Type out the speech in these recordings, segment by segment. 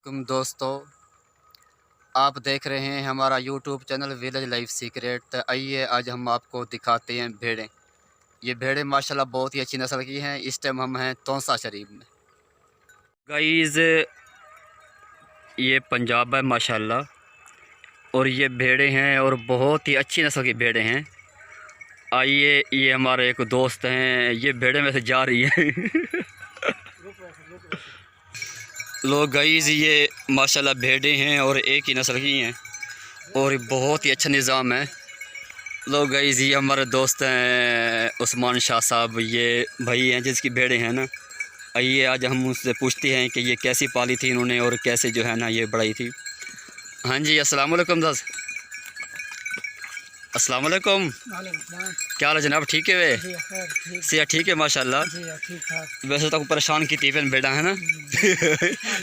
तुम दोस्तों, आप देख रहे हैं हमारा YouTube channel village life secret. तो आइए आज हम आपको दिखाते हैं भेड़ें। ये भेड़ें माशाल्लाह बहुत ही अच्छी नस्ल की हैं। इस टाइम हम हैं तौसा शरीफ में। गाइस, ये पंजाब है माशाल्लाह, और ये भेड़ें हैं और बहुत ही अच्छी नस्ल की भेड़ें हैं। आइए, ये हमारे एक दोस्त हैं, ये भेड़ें में से जा रही हैं। लोग गाइस, ये माशाल्लाह भेड़ें हैं और एक ही नस्ल की हैं और बहुत ही अच्छा निज़ाम है। लोग गाइस, ये हमारे दोस्त हैं उस्मान शाह साहब, ये भाई हैं जिसकी भेड़ें हैं ना। आइए आज हम उससे पूछते हैं कि ये कैसी पाली थी इन्होंने और कैसे जो है ना ये बढ़ाई थी। हाँ जी, अस्सलाम वालेकुम दस। अस्सलाम वालेकुम। क्या हाल है जनाब, ठीक है वे? सिया ठीक है माशाल्लाह। वैसे तो परेशान की थी फिर बेटा है ना।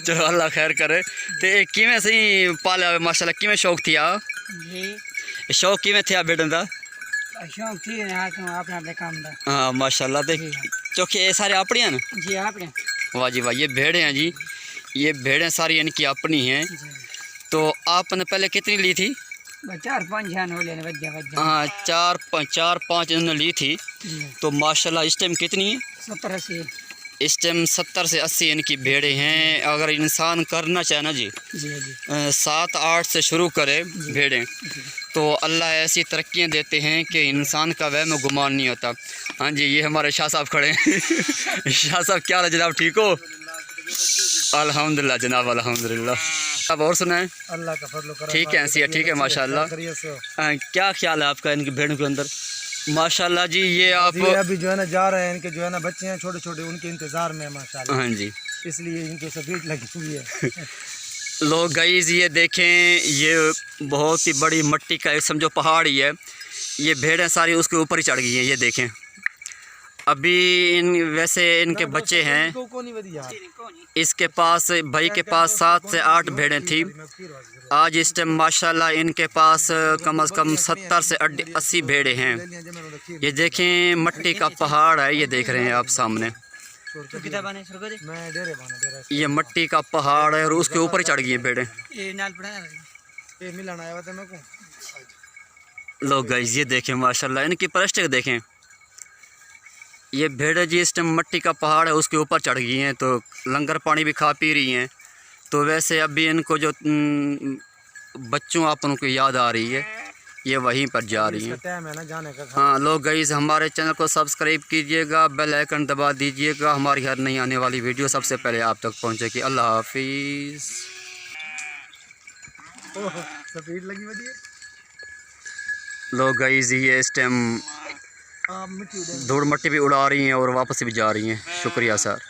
चलो अल्लाह खैर करे। तो किवें सही पाला माशाल्लाह, किवें शौक थी आ शौक किवें थे बेटन का? शौक थी अपना अपने काम दा। हाँ माशाल्लाह। तो चौके ये सारे अपनी हैं जी? अपने। वाह जी वाह, ये भेड़ें हैं जी, ये भेड़ें सारी इनकी अपनी हैं। तो आपने पहले कितनी ली थी? 4-5 हो लेने हाँ, चार पाँच इन्होंने ली थी। तो माशाल्लाह इस टाइम कितनी है? 70-80। इस टाइम 70 से 80 इनकी भेड़ें हैं। अगर इंसान करना चाहे ना जी, 7-8 से शुरू करे भेड़ें, तो अल्लाह ऐसी तरक्कियां देते हैं कि इंसान का वहम गुमान नहीं होता। हाँ जी, ये हमारे शाह साहब खड़े हैं। शाह साहब क्या हाल है जनाब, ठीक हो? अल्हम्दुलिल्लाह जनाब, अल्हम्दुलिल्लाह। अब और सुनाएं? अल्लाह का फजल करम। ठीक है सिया, ठीक है माशाल्लाह। क्या ख्याल है आपका इनकी भेड़ों के अंदर? माशाल्लाह जी, ये आप अभी जो है ना जा रहे हैं, इनके जो है ना बच्चे हैं छोटे छोटे, उनके इंतजार में माशाल्लाह। हाँ जी, इसलिए इनको सफेद लगी हुई है। लोग गाइस, ये देखें, ये बहुत ही बड़ी मट्टी का समझो पहाड़ ही है। ये भेड़ें सारी उसके ऊपर ही चढ़ गई हैं, ये देखें। अभी वैसे इनके बच्चे हैं, इसके पास भाई के पास 7 से 8 भेड़ें थी। आज इस टाइम माशाल्लाह इनके पास कम से कम 70 से 80 भेड़ें हैं। ये देखें, मट्टी का पहाड़ है, ये देख रहे हैं आप सामने। ये मट्टी का पहाड़ है और उसके ऊपर ही चढ़ गई है भेड़ें। लोग गाइस, ये देखें माशाल्लाह इनकी परस्टिक देखें। ये भेड़ें जी इस टाइम मट्टी का पहाड़ है उसके ऊपर चढ़ गई हैं, तो लंगर पानी भी खा पी रही हैं। तो वैसे अभी इनको जो बच्चों आप उनको याद आ रही है, ये वहीं पर जा रही हैं। टाइम है ना जाने का। हाँ लोग गाइस, हमारे चैनल को सब्सक्राइब कीजिएगा, बेल आइकन दबा दीजिएगा, हमारी हर नई आने वाली वीडियो सबसे पहले आप तक पहुँचेगी। अल्लाह हाफिज़। सफेद लगी बढ़िया। लोग गाइस, ये इस टाइम धूल मट्टी भी उड़ा रही हैं और वापस भी जा रही हैं। शुक्रिया सर।